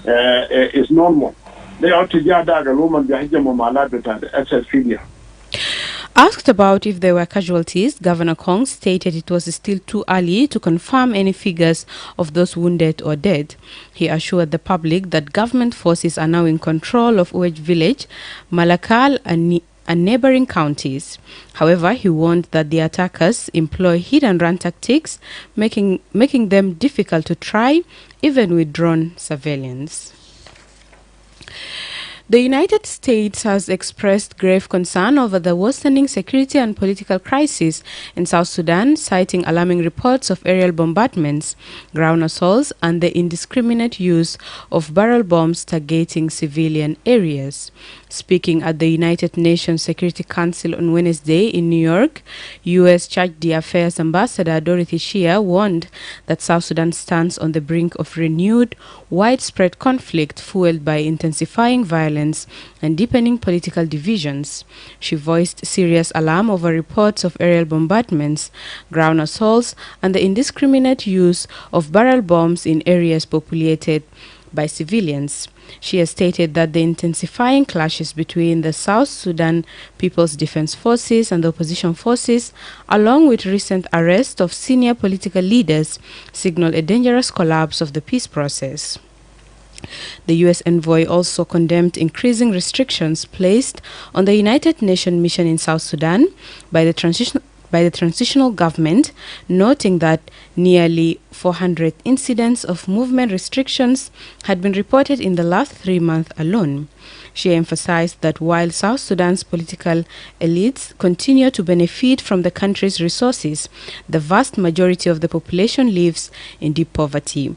is normal. They ought to get that woman behind them SSPD. Asked about if there were casualties, Governor Kong stated it was still too early to confirm any figures of those wounded or dead. He assured the public that government forces are now in control of Uej village, Malakal and neighboring counties. However, he warned that the attackers employ hit-and-run tactics, making them difficult to try, even with drone surveillance. The United States has expressed grave concern over the worsening security and political crisis in South Sudan, citing alarming reports of aerial bombardments, ground assaults, and the indiscriminate use of barrel bombs targeting civilian areas. Speaking at the United Nations Security Council on Wednesday in New York, U.S. Church Affairs Ambassador Dorothy Shea warned that South Sudan stands on the brink of renewed, widespread conflict fueled by intensifying violence and deepening political divisions. She voiced serious alarm over reports of aerial bombardments, ground assaults, and the indiscriminate use of barrel bombs in areas populated by civilians. She has stated that the intensifying clashes between the South Sudan People's Defense Forces and the opposition forces, along with recent arrest of senior political leaders, signal a dangerous collapse of the peace process. The U.S. envoy also condemned increasing restrictions placed on the United Nations mission in South Sudan by the transitional government, noting that nearly 400 incidents of movement restrictions had been reported in the last 3 months alone. She emphasized that while South Sudan's political elites continue to benefit from the country's resources, the vast majority of the population lives in deep poverty.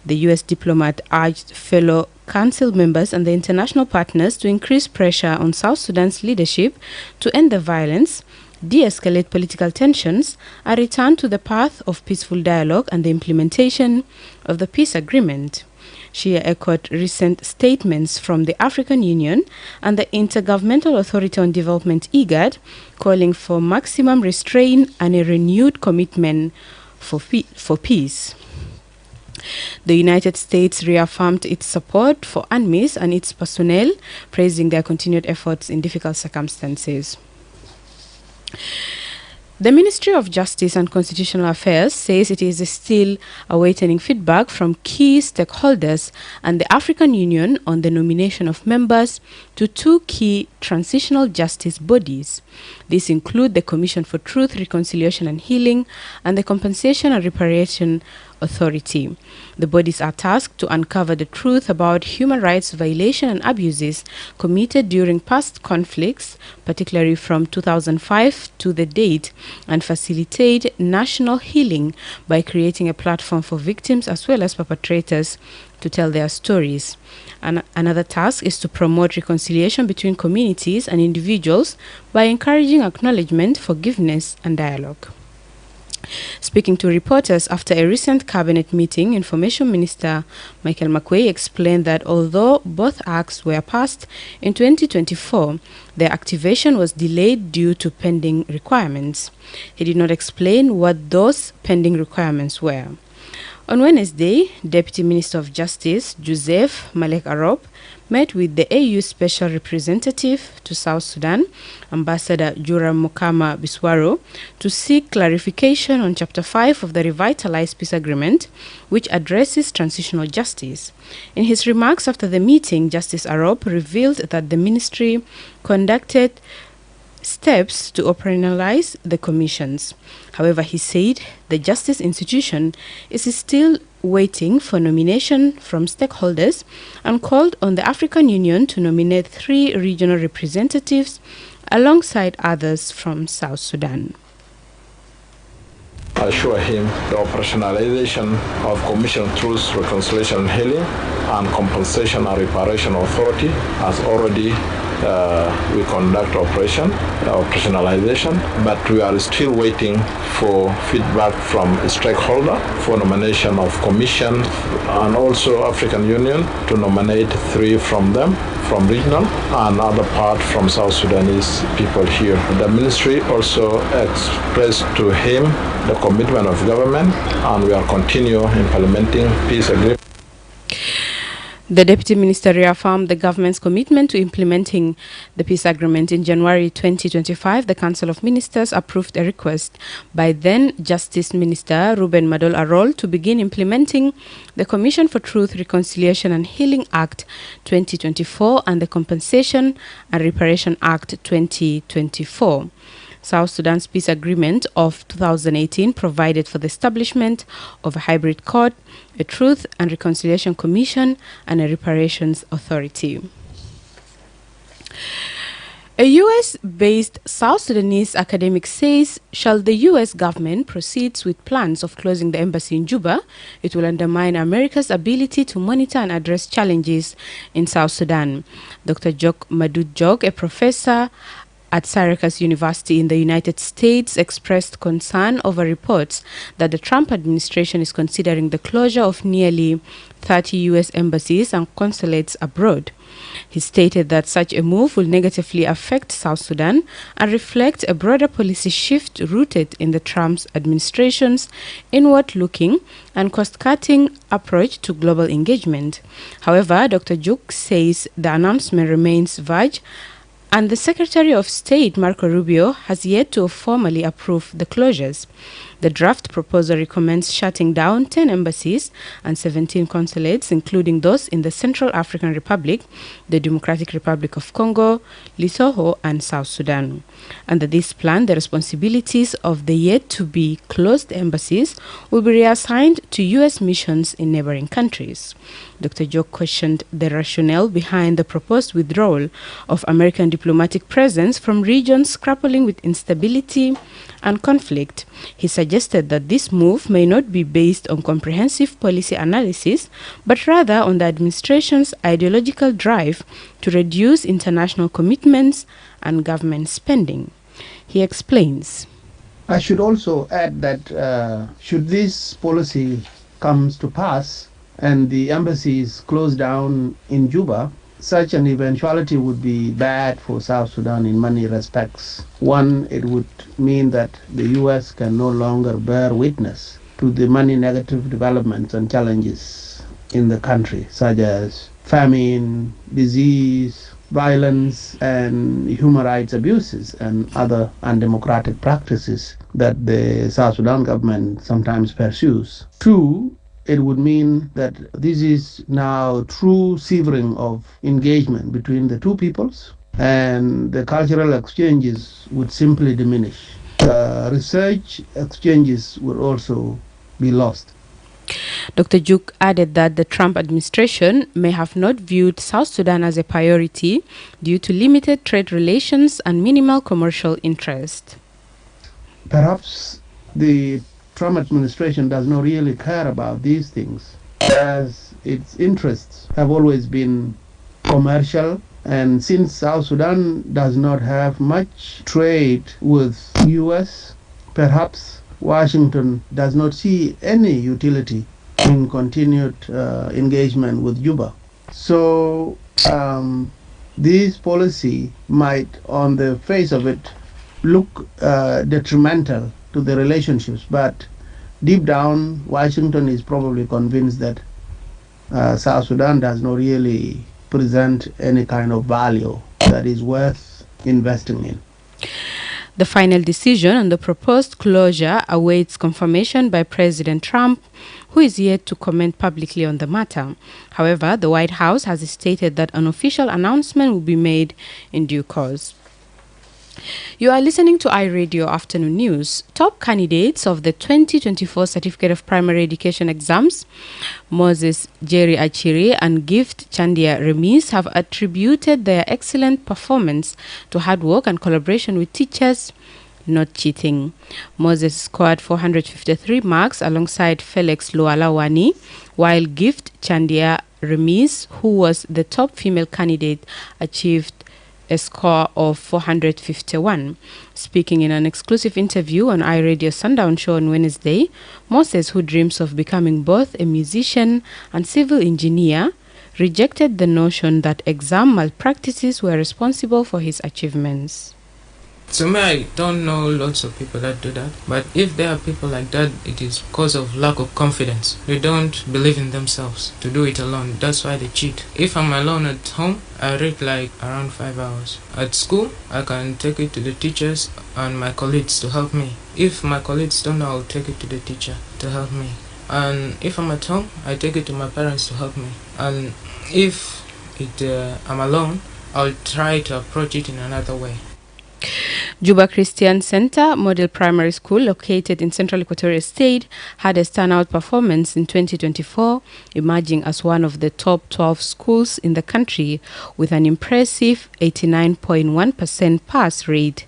The U.S. diplomat urged fellow council members and the international partners to increase pressure on South Sudan's leadership to end the violence, de-escalate political tensions, and return to the path of peaceful dialogue and the implementation of the peace agreement. She echoed recent statements from the African Union and the Intergovernmental Authority on Development, IGAD, calling for maximum restraint and a renewed commitment for peace. The United States reaffirmed its support for UNMISS and its personnel, praising their continued efforts in difficult circumstances. The Ministry of Justice and Constitutional Affairs says it is still awaiting feedback from key stakeholders and the African Union on the nomination of members to 2 key transitional justice bodies. These include the Commission for Truth, Reconciliation and Healing and the Compensation and Reparation Authority. The bodies are tasked to uncover the truth about human rights violations and abuses committed during past conflicts, particularly from 2005 to the date, and facilitate national healing by creating a platform for victims as well as perpetrators to tell their stories. Another task is to promote reconciliation between communities and individuals by encouraging acknowledgement, forgiveness, and dialogue. Speaking to reporters after a recent cabinet meeting, Information Minister Michael Makuei explained that although both acts were passed in 2024, their activation was delayed due to pending requirements. He did not explain what those pending requirements were. On Wednesday, Deputy Minister of Justice Joseph Malek Arop met with the AU Special Representative to South Sudan, Ambassador Jura Mukama Biswaro, to seek clarification on Chapter 5 of the Revitalized Peace Agreement, which addresses transitional justice. In his remarks after the meeting, Justice Arop revealed that the ministry conducted steps to operationalize the commissions. However, he said the justice institution is still waiting for nomination from stakeholders and called on the African Union to nominate 3 regional representatives alongside others from South Sudan. I assure him the operationalization of Commission Truth, Reconciliation and Healing and Compensation and Reparation Authority has already we conduct operationalization, but we are still waiting for feedback from a stakeholder for nomination of Commission and also African Union to nominate 3 from them, from regional and other part from South Sudanese people here. The ministry also expressed to him the commitment of government, and we are continue implementing peace agreement. The Deputy Minister reaffirmed the government's commitment to implementing the peace agreement. In January 2025, the Council of Ministers approved a request by then Justice Minister Ruben Madol Arol to begin implementing the Commission for Truth, Reconciliation and Healing Act 2024 and the Compensation and Reparation Act 2024. South Sudan's peace agreement of 2018 provided for the establishment of a hybrid court, a Truth and Reconciliation Commission, and a reparations authority. A U.S.-based South Sudanese academic says, shall the U.S. government proceed with plans of closing the embassy in Juba, it will undermine America's ability to monitor and address challenges in South Sudan. Dr. Jok Madud Jok, a professor at Syracuse University in the United States, expressed concern over reports that the Trump administration is considering the closure of nearly 30 U.S. embassies and consulates abroad. He stated that such a move will negatively affect South Sudan and reflect a broader policy shift rooted in the Trump administration's inward-looking and cost-cutting approach to global engagement. However, Dr. Juk says the announcement remains vague, and the Secretary of State, Marco Rubio, has yet to formally approve the closures. The draft proposal recommends shutting down 10 embassies and 17 consulates, including those in the Central African Republic, the Democratic Republic of Congo, Lesotho, and South Sudan. Under this plan, the responsibilities of the yet-to-be closed embassies will be reassigned to U.S. missions in neighboring countries. Dr. Jok questioned the rationale behind the proposed withdrawal of American diplomatic presence from regions grappling with instability and conflict. He suggested that this move may not be based on comprehensive policy analysis, but rather on the administration's ideological drive to reduce international commitments and government spending. He explains. I should also add that should this policy comes to pass and the embassies close down in Juba, such an eventuality would be bad for South Sudan in many respects. One, it would mean that the U.S. can no longer bear witness to the many negative developments and challenges in the country, such as famine, disease, violence, and human rights abuses and other undemocratic practices that the South Sudan government sometimes pursues. Two, it would mean that this is now true severing of engagement between the two peoples, and the cultural exchanges would simply diminish. Research exchanges would also be lost. Dr. Juk added that the Trump administration may have not viewed South Sudan as a priority due to limited trade relations and minimal commercial interest. Perhaps the Trump administration does not really care about these things, as its interests have always been commercial, and since South Sudan does not have much trade with U.S., perhaps Washington does not see any utility in continued engagement with Juba. So this policy might, on the face of it, look detrimental to the relationships, but deep down, Washington is probably convinced that South Sudan does not really present any kind of value that is worth investing in. The final decision on the proposed closure awaits confirmation by President Trump, who is yet to comment publicly on the matter. However, the White House has stated that an official announcement will be made in due course. You are listening to iRadio Afternoon News. Top candidates of the 2024 Certificate of Primary Education exams, Moses Jerry Achiri and Gift Chandia Remis, have attributed their excellent performance to hard work and collaboration with teachers, not cheating. Moses scored 453 marks alongside Felix Lualawani, while Gift Chandia Remis, who was the top female candidate, achieved a score of 451. Speaking in an exclusive interview on iRadio Sundown Show on Wednesday, Moses, who dreams of becoming both a musician and civil engineer, rejected the notion that exam malpractices were responsible for his achievements. To me, I don't know lots of people that do that, but if there are people like that, it is because of lack of confidence. They don't believe in themselves to do it alone. That's why they cheat. If I'm alone at home, I read like around 5 hours. At school, I can take it to the teachers and my colleagues to help me. If my colleagues don't know, I'll take it to the teacher to help me. And if I'm at home, I take it to my parents to help me. And if I'm alone, I'll try to approach it in another way. Juba Christian Center Model Primary School, located in Central Equatorial State, had a standout performance in 2024, emerging as one of the top 12 schools in the country with an impressive 89.1% pass rate.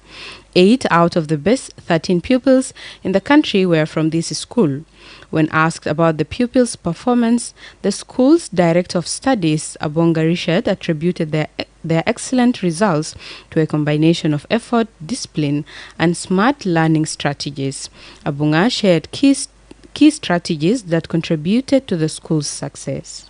8 out of the best 13 pupils in the country were from this school. When asked about the pupils' performance, the school's Director of Studies, Abonga Richard, attributed their excellent results to a combination of effort, discipline, and smart learning strategies. Abonga shared key strategies that contributed to the school's success.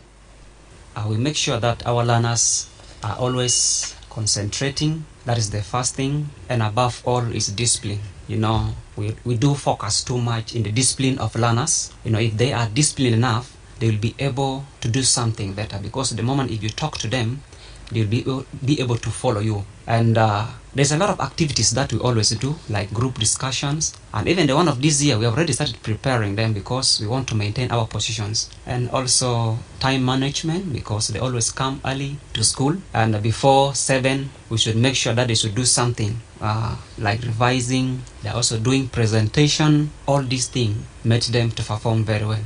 We make sure that our learners are always concentrating. That is the first thing, and above all is discipline. We do focus too much in the discipline of learners. If they are disciplined enough, they will be able to do something better, because the moment if you talk to them, they'll be able to follow you. And there's a lot of activities that we always do, like group discussions, and even the one of this year we have already started preparing them because we want to maintain our positions. And also time management, because they always come early to school, and before 7 we should make sure that they should do something like revising. They're also doing presentation. All these things made them to perform very well.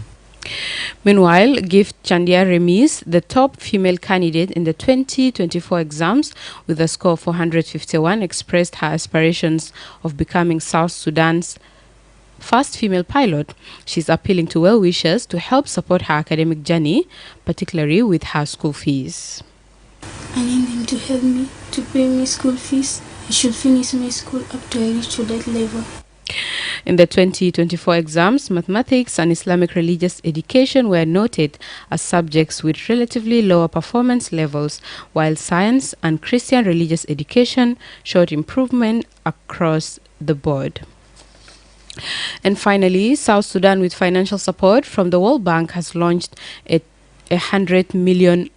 Meanwhile, Gift Chandia Remis, the top female candidate in the 2024 exams with a score of 451, expressed her aspirations of becoming South Sudan's first female pilot. She's appealing to well-wishers to help support her academic journey, particularly with her school fees. I need them to help me to pay me school fees. I should finish my school up to I reach to that level. In the 2024 exams, mathematics and Islamic religious education were noted as subjects with relatively lower performance levels, while science and Christian religious education showed improvement across the board. And finally, South Sudan, with financial support from the World Bank, has launched a $100 million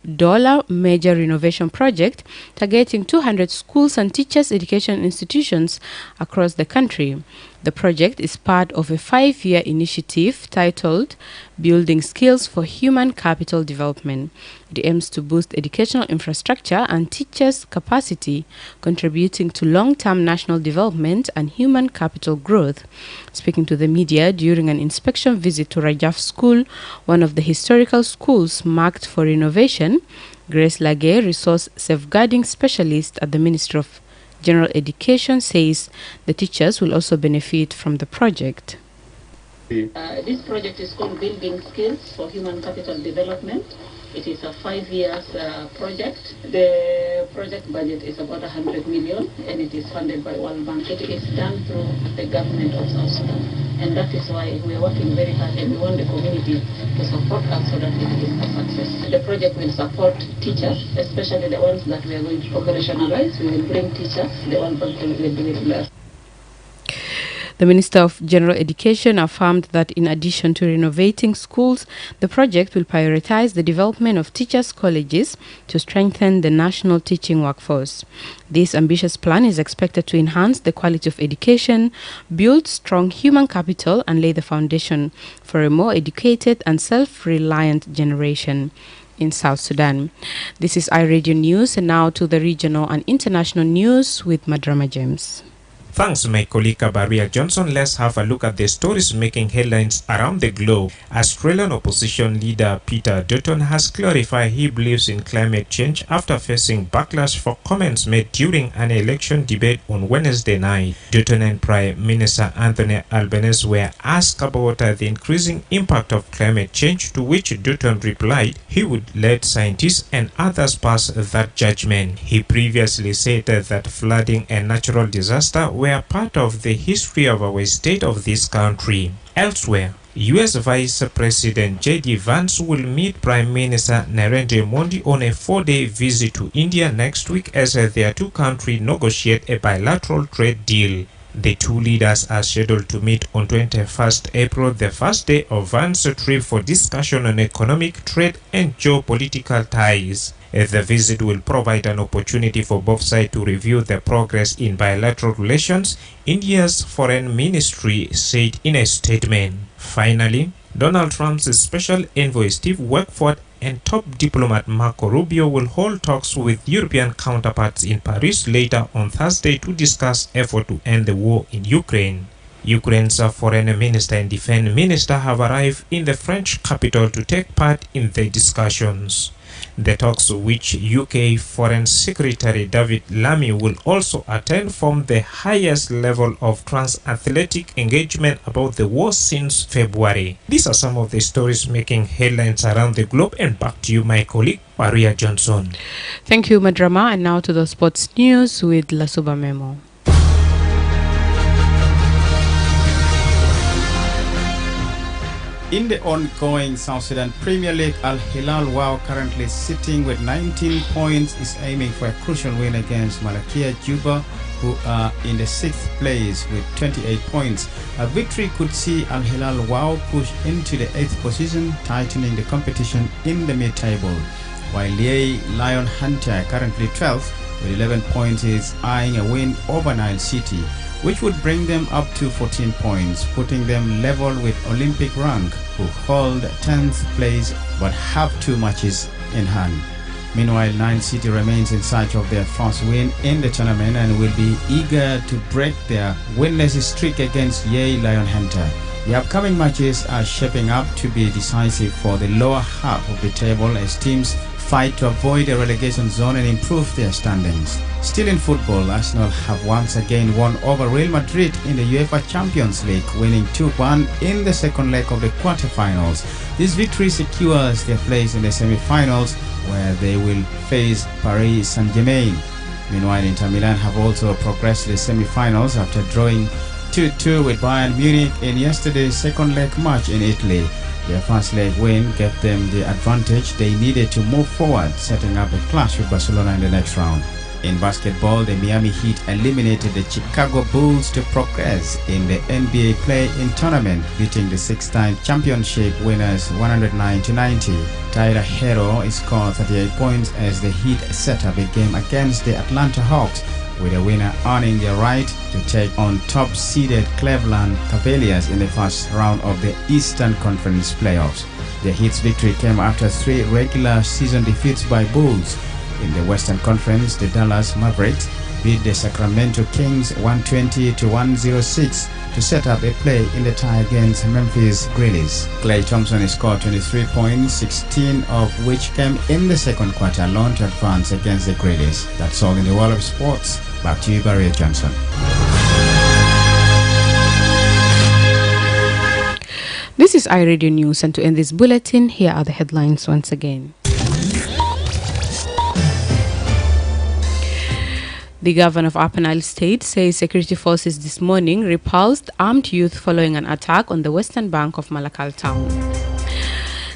major renovation project targeting 200 schools and teachers' education institutions across the country. The project is part of a 5-year initiative titled Building Skills for Human Capital Development. It aims to boost educational infrastructure and teachers' capacity, contributing to long-term national development and human capital growth. Speaking to the media during an inspection visit to Rajaf School, one of the historical schools marked for renovation, Grace Lage, resource safeguarding specialist at the Ministry of General Education, says the teachers will also benefit from the project. This project is called Building Skills for Human Capital Development. It is a 5-year project. The project budget is about 100 million and it is funded by World Bank. It is done through the government of South Sudan. And that is why we are working very hard and we want the community to support us so that it is a success. The project will support teachers, especially the ones that we are going to operationalize. We will bring teachers, the ones that will do it less. The Minister of General Education affirmed that in addition to renovating schools, the project will prioritize the development of teachers' colleges to strengthen the national teaching workforce. This ambitious plan is expected to enhance the quality of education, build strong human capital, and lay the foundation for a more educated and self-reliant generation in South Sudan. This is iRadio News, and now to the regional and international news with Madrama James. Thanks, my colleague Baria Johnson. Let's have a look at the stories making headlines around the globe. Australian opposition leader Peter Dutton has clarified he believes in climate change after facing backlash for comments made during an election debate on Wednesday night. Dutton and Prime Minister Anthony Albanese were asked about the increasing impact of climate change, to which Dutton replied he would let scientists and others pass that judgment. He previously said that flooding and natural disaster were part of the history of our state of this country. Elsewhere, U.S. Vice President J.D. Vance will meet Prime Minister Narendra Modi on a 4-day visit to India next week as their two countries negotiate a bilateral trade deal. The two leaders are scheduled to meet on 21st April, the first day of Vance's trip, for discussion on economic, trade and geopolitical ties. The visit will provide an opportunity for both sides to review the progress in bilateral relations, India's foreign ministry said in a statement. Finally, Donald Trump's special envoy Steve Wexford and top diplomat Marco Rubio will hold talks with European counterparts in Paris later on Thursday to discuss efforts to end the war in Ukraine. Ukraine's foreign minister and defense minister have arrived in the French capital to take part in the discussions. The talks, which UK Foreign Secretary David Lammy will also attend, form the highest level of transatlantic engagement about the war since February. These are some of the stories making headlines around the globe, and back to you, my colleague Baria Johnson. Thank you, Madrama, and now to the sports news with Lasuba Memo. In the ongoing South Sudan Premier League, Al Hilal Wow, currently sitting with 19 points, is aiming for a crucial win against Malakia Juba, who are in the 6th place with 28 points. A victory could see Al Hilal Wow push into the 8th position, tightening the competition in the mid-table. While Lier Lion Hunter, currently 12th with 11 points, is eyeing a win over Nile City, which would bring them up to 14 points, putting them level with Olympic rank, who hold 10th place but have 2 matches in hand. Meanwhile, Nile City remains in search of their first win in the tournament and will be eager to break their winless streak against Yei Lion Hunter. The upcoming matches are shaping up to be decisive for the lower half of the table as teams fight to avoid the relegation zone and improve their standings. Still in football, Arsenal have once again won over Real Madrid in the UEFA Champions League, winning 2-1 in the second leg of the quarterfinals. This victory secures their place in the semi-finals, where they will face Paris Saint-Germain. Meanwhile, Inter Milan have also progressed to the semi-finals after drawing 2-2 with Bayern Munich in yesterday's second leg match in Italy. Their first leg win gave them the advantage they needed to move forward, setting up a clash with Barcelona in the next round. In basketball, the Miami Heat eliminated the Chicago Bulls to progress in the NBA play-in tournament, beating the 6-time championship winners 109-90. Tyler Hero scored 38 points as the Heat set up a game against the Atlanta Hawks, with the winner earning the right to take on top-seeded Cleveland Cavaliers in the first round of the Eastern Conference playoffs. The Heat's victory came after 3 regular season defeats by Bulls. In the Western Conference, the Dallas Mavericks beat the Sacramento Kings 120-106 to set up a play in the tie against Memphis Grizzlies. Klay Thompson scored 23 points, 16 of which came in the second quarter alone, to advance against the Grizzlies. That's all in the world of sports. Back to you, Baria Johnson. This is iRadio News, and to end this bulletin, here are the headlines once again. The governor of Upper Nile State says security forces this morning repulsed armed youth following an attack on the western bank of Malakal town.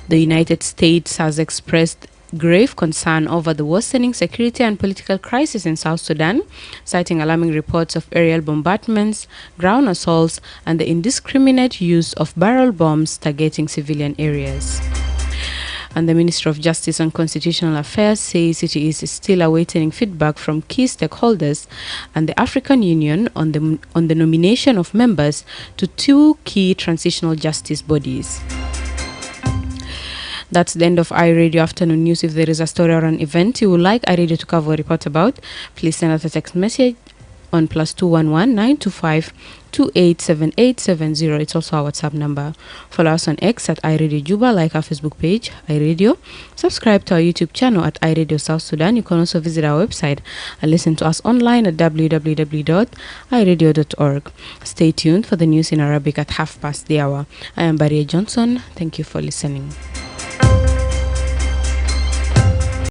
The United States has expressed grave concern over the worsening security and political crisis in South Sudan, citing alarming reports of aerial bombardments, ground assaults, and the indiscriminate use of barrel bombs targeting civilian areas. And the Ministry of Justice and Constitutional Affairs says it is still awaiting feedback from key stakeholders and the African Union on the nomination of members to 2 key transitional justice bodies. That's the end of iRadio Afternoon News. If there is a story or an event you would like iRadio to cover or report about, please send us a text message on +211 925 287870. It's also our WhatsApp number. Follow us on X at iRadio Juba, like our Facebook page, iRadio. Subscribe to our YouTube channel at iRadio South Sudan. You can also visit our website and listen to us online at www.iradio.org. Stay tuned for the news in Arabic at 1:30. I am Baria Johnson. Thank you for listening.